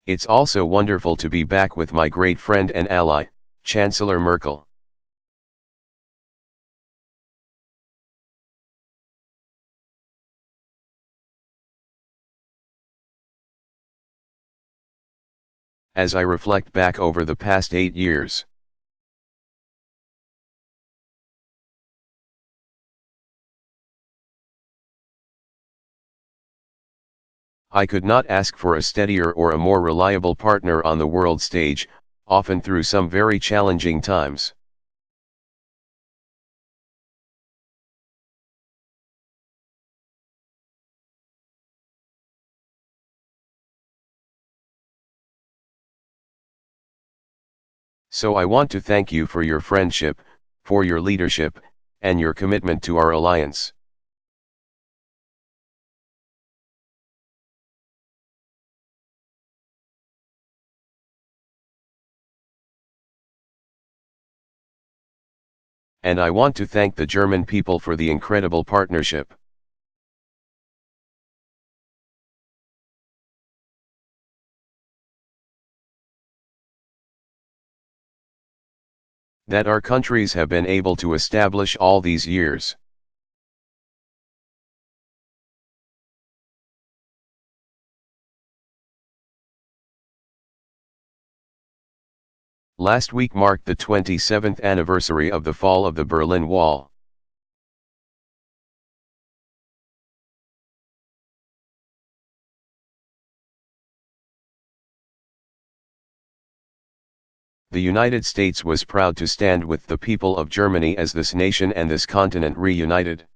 It's also wonderful to be back with my great friend and ally, Chancellor Merkel. As I reflect back over the past 8 years, I could not ask for a steadier or a more reliable partner on the world stage, often through some very challenging times. So I want to thank you for your friendship, for your leadership, and your commitment to our alliance. And I want to thank the German people for the incredible partnership. That our countries have been able to establish all these years. Last week marked the 27th anniversary of the fall of the Berlin Wall. The United States was proud to stand with the people of Germany as this nation and this continent reunited.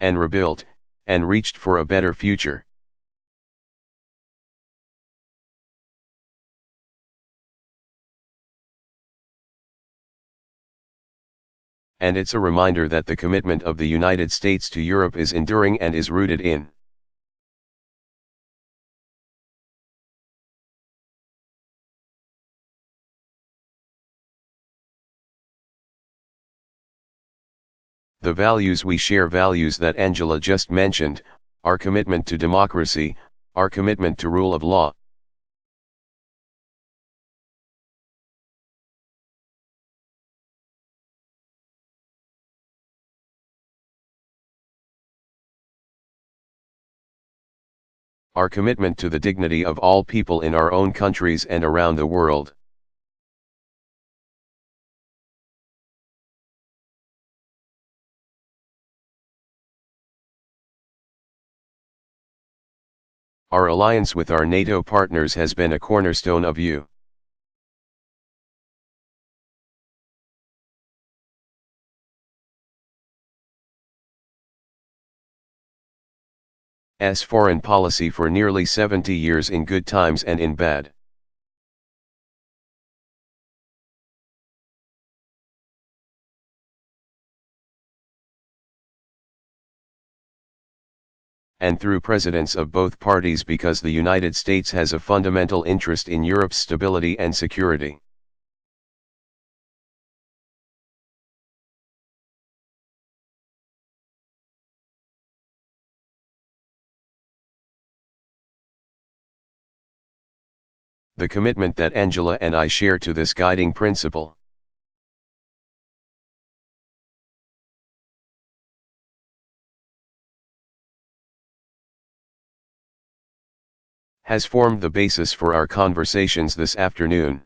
And rebuilt, and reached for a better future. And it's a reminder that the commitment of the United States to Europe is enduring and is rooted in the values we share, values that Angela just mentioned, our commitment to democracy, our commitment to rule of law. Our commitment to the dignity of all people in our own countries and around the world. Our alliance with our NATO partners has been a cornerstone of you. S foreign policy for nearly 70 years in good times and in bad. And through presidents of both parties, because the United States has a fundamental interest in Europe's stability and security. The commitment that Angela and I share to this guiding principle. Has formed the basis for our conversations this afternoon.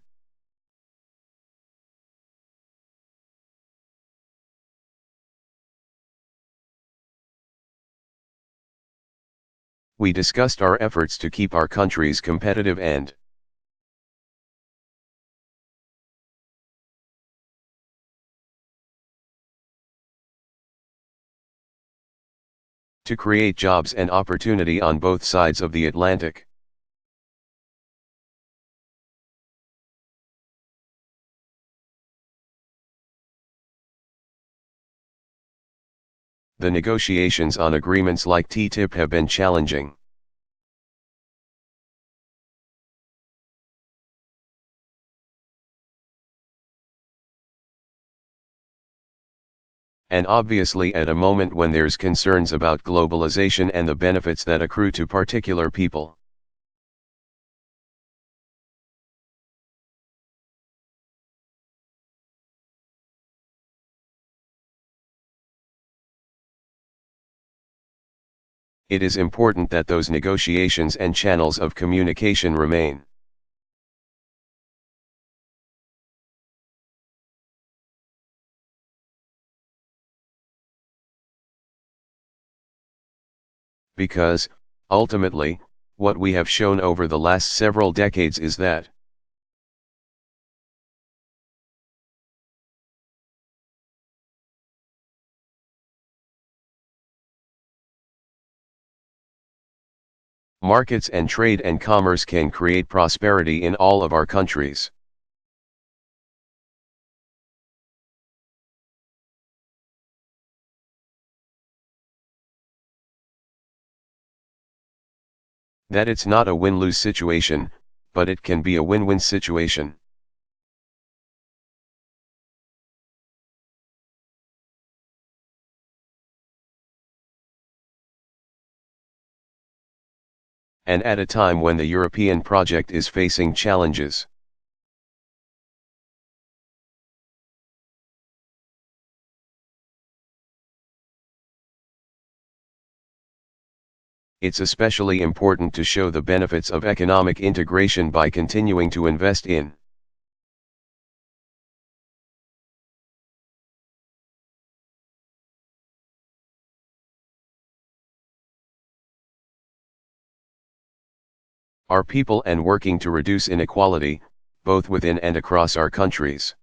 We discussed our efforts to keep our countries competitive and to create jobs and opportunity on both sides of the Atlantic. The negotiations on agreements like TTIP have been challenging. and obviously at a moment when there's concerns about globalization and the benefits that accrue to particular people. It is important that those negotiations and channels of communication remain. Because, ultimately, what we have shown over the last several decades is that markets and trade and commerce can create prosperity in all of our countries. That it's not a win-lose situation, but it can be a win-win situation. And at a time when the European project is facing challenges. It's especially important to show the benefits of economic integration by continuing to invest in our people and working to reduce inequality, both within and across our countries.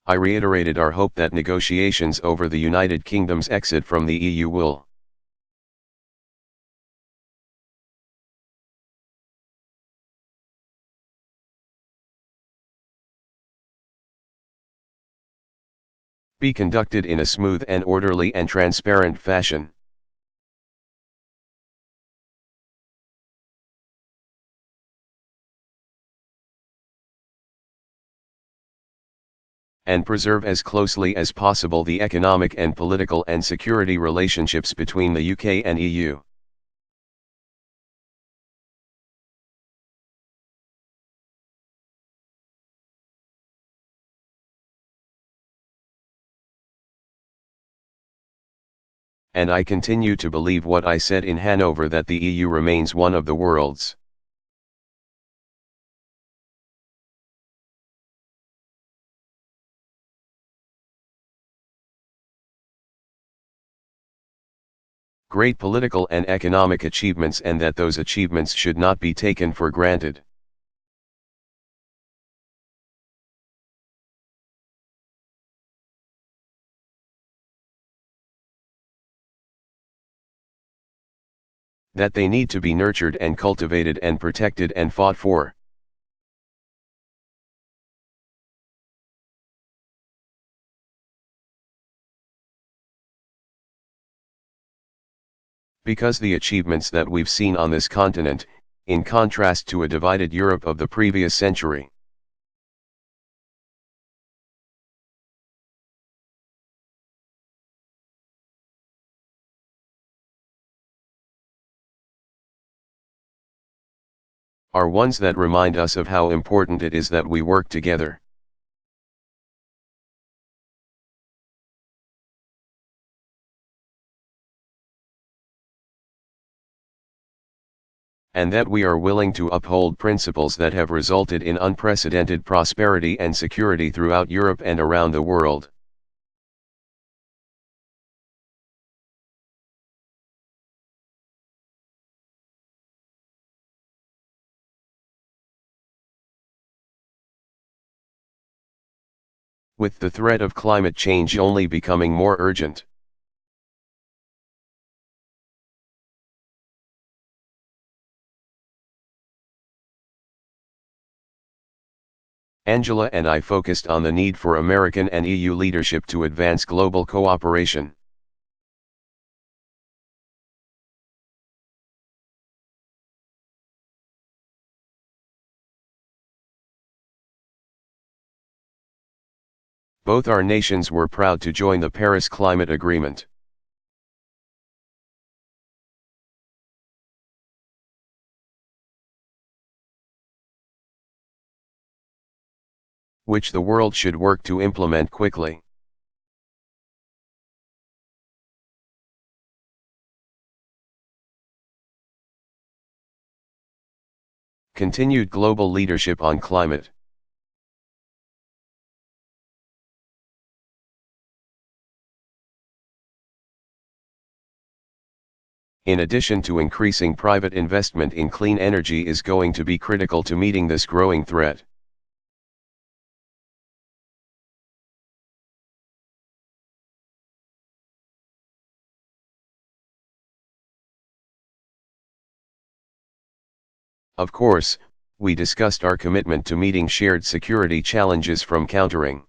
I reiterated our hope that negotiations over the United Kingdom's exit from the EU will be conducted in a smooth and orderly and transparent fashion. And preserve as closely as possible the economic and political and security relationships between the UK and EU. And I continue to believe what I said in Hanover, that the EU remains one of the world's great political and economic achievements, and that those achievements should not be taken for granted. That they need to be nurtured and cultivated and protected and fought for. Because the achievements that we've seen on this continent, in contrast to a divided Europe of the previous century, are ones that remind us of how important it is that we work together. And that we are willing to uphold principles that have resulted in unprecedented prosperity and security throughout Europe and around the world. With the threat of climate change only becoming more urgent. Angela and I focused on the need for American and EU leadership to advance global cooperation. Both our nations were proud to join the Paris Climate Agreement, which the world should work to implement quickly. Continued global leadership on climate. In addition to increasing private investment in clean energy is going to be critical to meeting this growing threat. Of course, we discussed our commitment to meeting shared security challenges from countering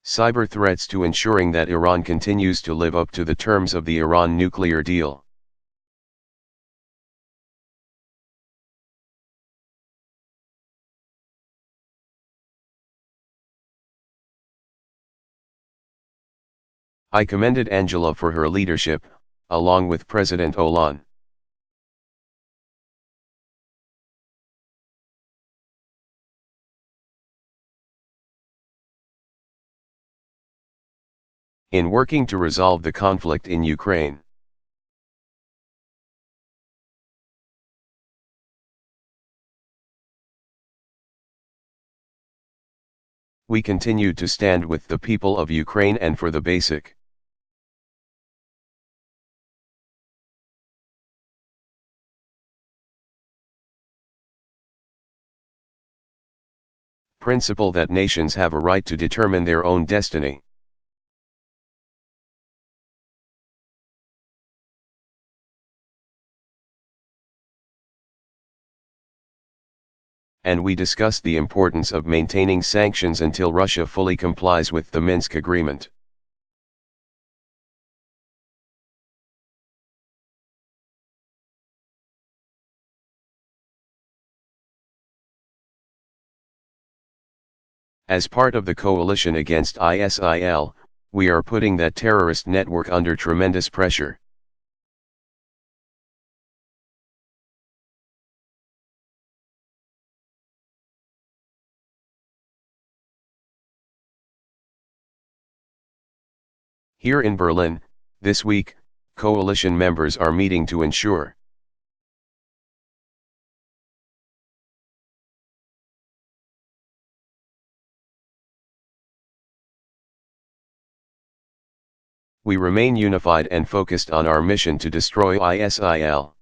cyber threats to ensuring that Iran continues to live up to the terms of the Iran nuclear deal. I commended Angela for her leadership, along with President Hollande. In working to resolve the conflict in Ukraine. We continued to stand with the people of Ukraine and for the basic principle that nations have a right to determine their own destiny. And we discussed the importance of maintaining sanctions until Russia fully complies with the Minsk Agreement. As part of the coalition against ISIL, we are putting that terrorist network under tremendous pressure. Here in Berlin, this week, coalition members are meeting to ensure we remain unified and focused on our mission to destroy ISIL.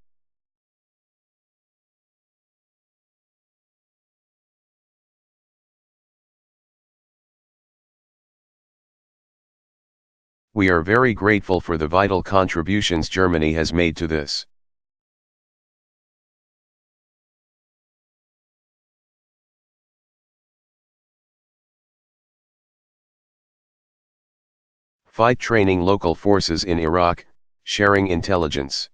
We are very grateful for the vital contributions Germany has made to this. Fight training local forces in Iraq, sharing intelligence.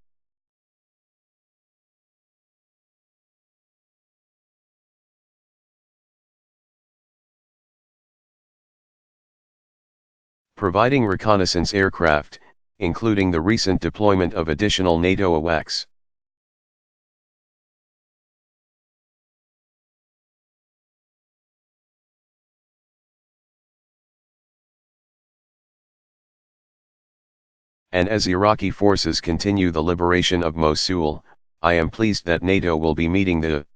Providing reconnaissance aircraft, including the recent deployment of additional NATO AWACS. And as Iraqi forces continue the liberation of Mosul, I am pleased that NATO will be meeting the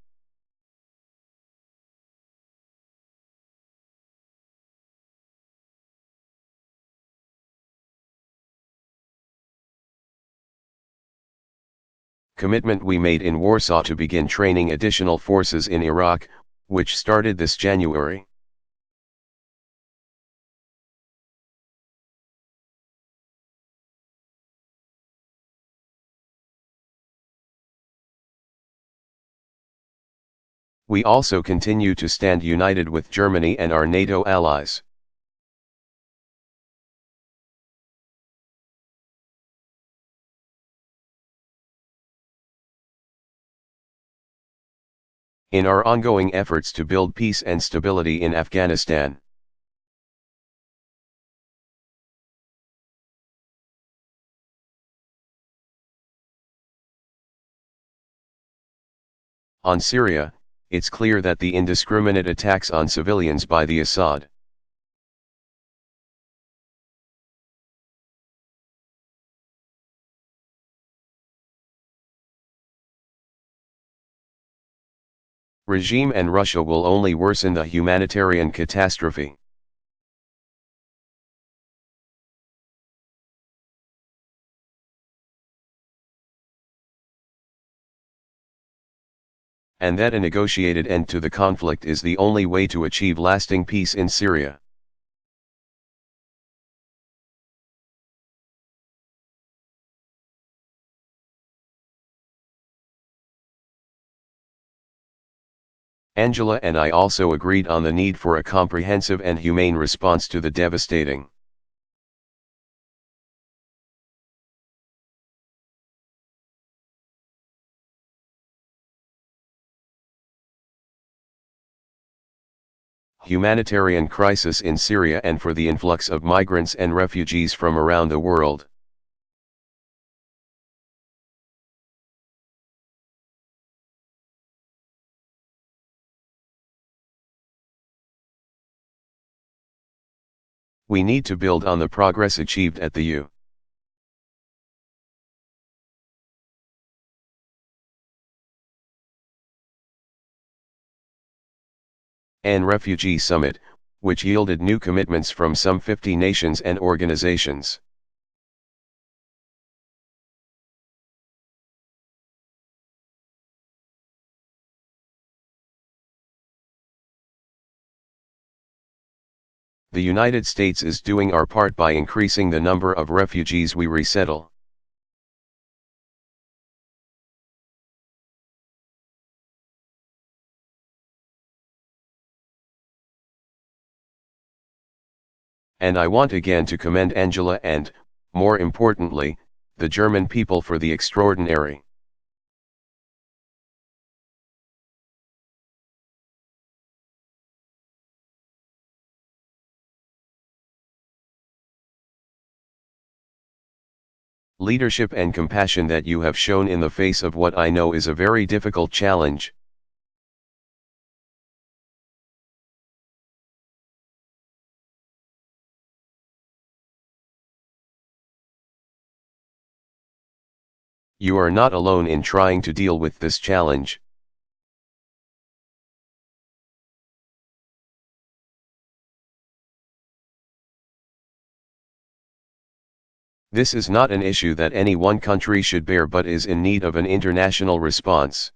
commitment we made in Warsaw to begin training additional forces in Iraq, which started this January. We also continue to stand united with Germany and our NATO allies. in our ongoing efforts to build peace and stability in Afghanistan. On Syria, it's clear that the indiscriminate attacks on civilians by the Assad regime and Russia will only worsen the humanitarian catastrophe. And that a negotiated end to the conflict is the only way to achieve lasting peace in Syria. Angela and I also agreed on the need for a comprehensive and humane response to the devastating humanitarian crisis in Syria and for the influx of migrants and refugees from around the world. We need to build on the progress achieved at the UN Refugee Summit, which yielded new commitments from some 50 nations and organizations. The United States is doing our part by increasing the number of refugees we resettle. And I want again to commend Angela and, more importantly, the German people for the extraordinary leadership and compassion that you have shown in the face of what I know is a very difficult challenge. You are not alone in trying to deal with this challenge. This is not an issue that any one country should bear but is in need of an international response.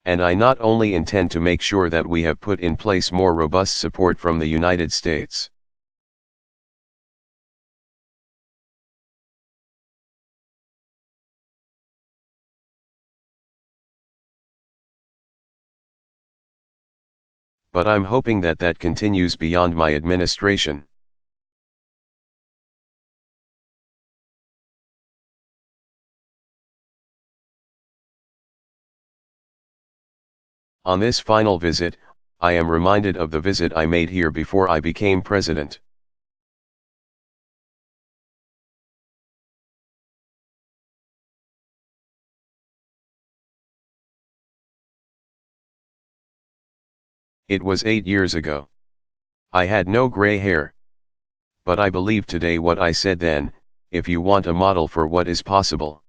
And I not only intend to make sure that we have put in place more robust support from the United States, but I'm hoping that that continues beyond my administration. On this final visit, I am reminded of the visit I made here before I became president. It was 8 years ago. I had no gray hair. But I believe today what I said then, if you want a model for what is possible.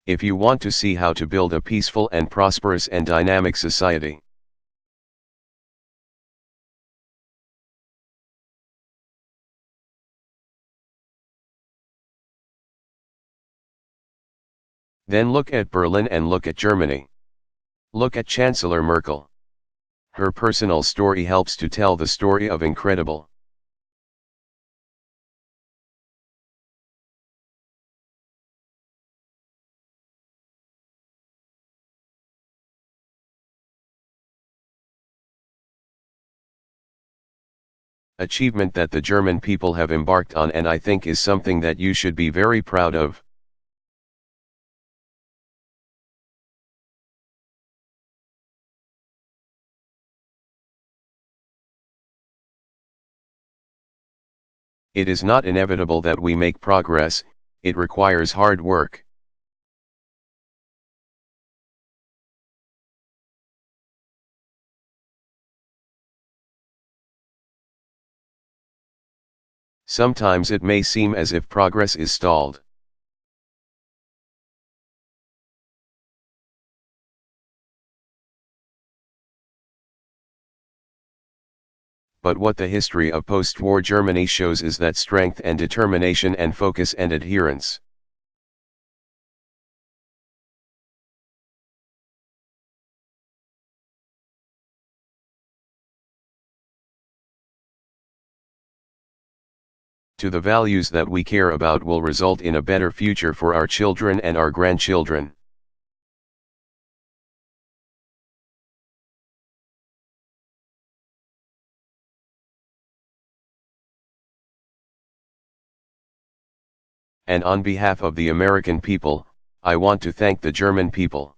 If you want to see how to build a peaceful and prosperous and dynamic society, then look at Berlin and look at Germany. Look at Chancellor Merkel. Her personal story helps to tell the story of incredible achievement that the German people have embarked on, and I think is something that you should be very proud of. It is not inevitable that we make progress, it requires hard work. Sometimes it may seem as if progress is stalled. But what the history of post-war Germany shows is that strength and determination and focus and adherence. To the values that we care about will result in a better future for our children and our grandchildren. And on behalf of the American people, I want to thank the German people.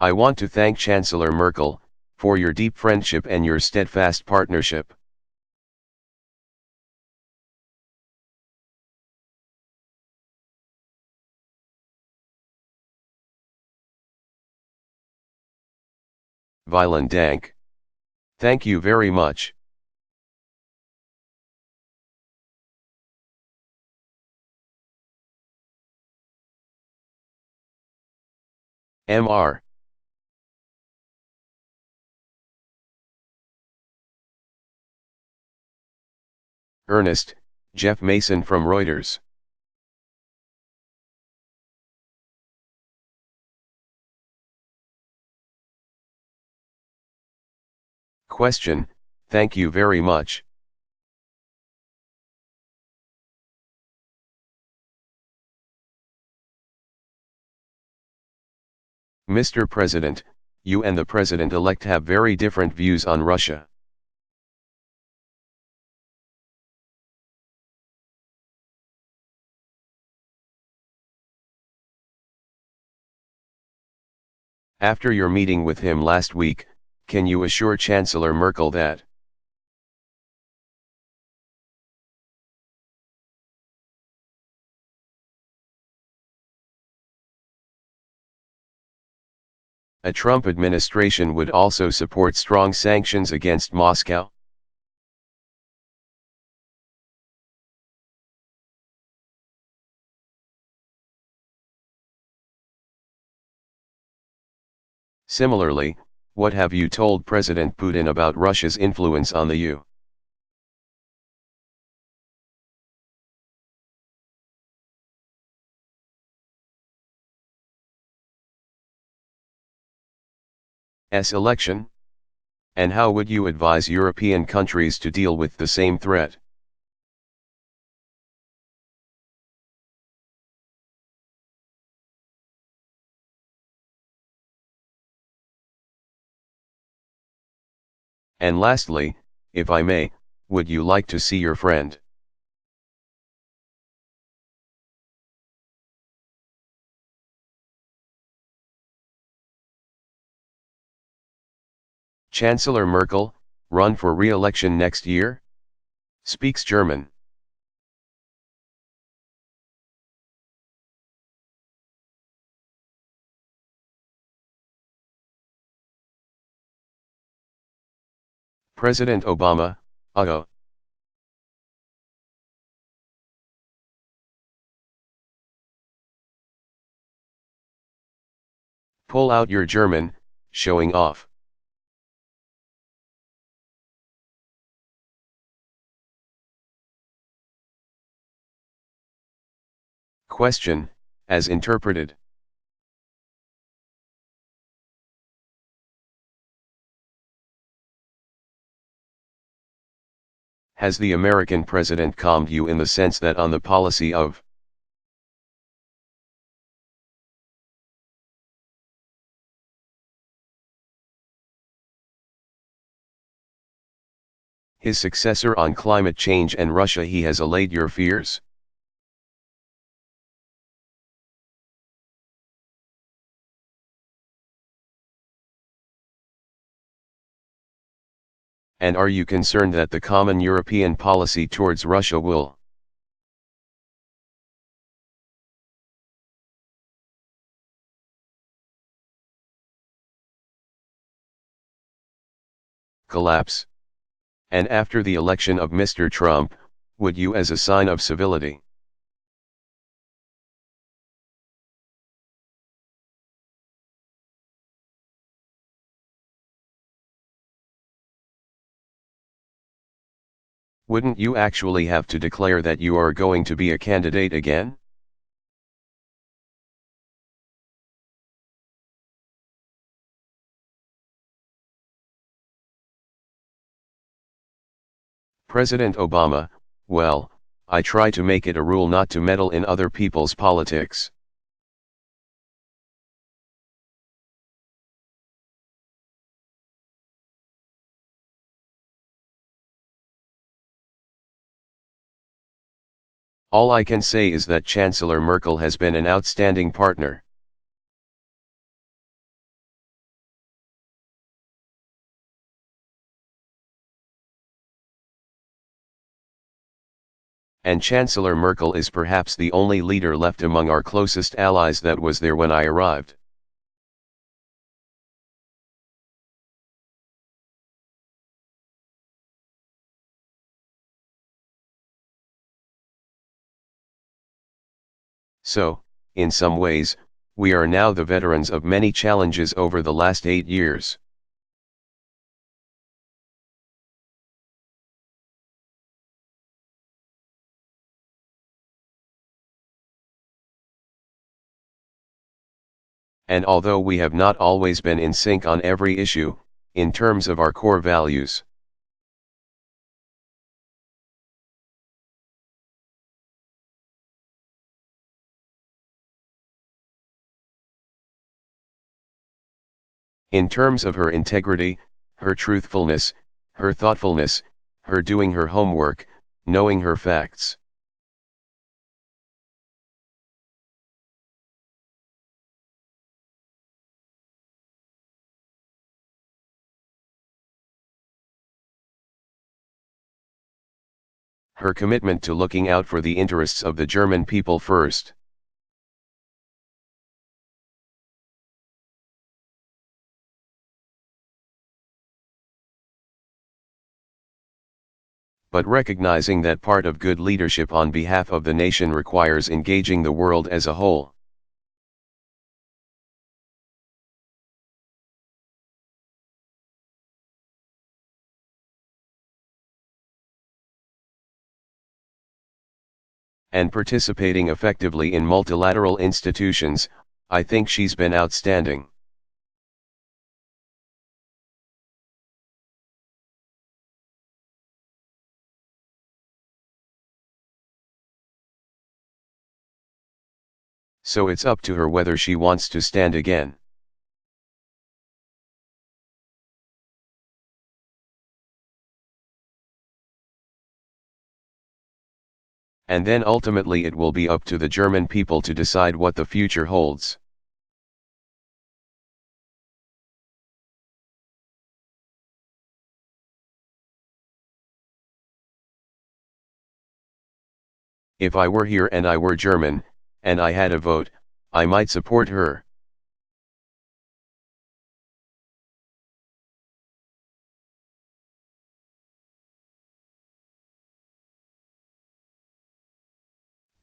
I want to thank Chancellor Merkel, for your deep friendship and your steadfast partnership. Vielen Dank. Thank you very much. Mr. Ernest, Jeff Mason from Reuters. Question, thank you very much. Mr. President, you and the President-elect have very different views on Russia. After your meeting with him last week, can you assure Chancellor Merkel that a Trump administration would also support strong sanctions against Moscow? Similarly, what have you told President Putin about Russia's influence on the EU? Election? And how would you advise European countries to deal with the same threat? And lastly, if I may, would you like to see your friend? Chancellor Merkel, run for re-election next year? Speaks German. President Obama, uh-oh. Pull out your German, showing off. Question, as interpreted. Has the American president calmed you in the sense that on the policy of his successor on climate change and Russia, he has allayed your fears? And are you concerned that the common European policy towards Russia will collapse? And after the election of Mr. Trump, would you, as a sign of civility, wouldn't you actually have to declare that you are going to be a candidate again? President Obama, well, I try to make it a rule not to meddle in other people's politics. All I can say is that Chancellor Merkel has been an outstanding partner. And Chancellor Merkel is perhaps the only leader left among our closest allies that was there when I arrived. So, in some ways, we are now the veterans of many challenges over the last 8 years. And although we have not always been in sync on every issue, in terms of our core values, in terms of her integrity, her truthfulness, her thoughtfulness, her doing her homework, knowing her facts, her commitment to looking out for the interests of the German people first. But recognizing that part of good leadership on behalf of the nation requires engaging the world as a whole. And participating effectively in multilateral institutions, I think she's been outstanding. So it's up to her whether she wants to stand again. And then ultimately it will be up to the German people to decide what the future holds. If I were here and I were German, and I had a vote, I might support her.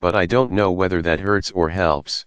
But I don't know whether that hurts or helps.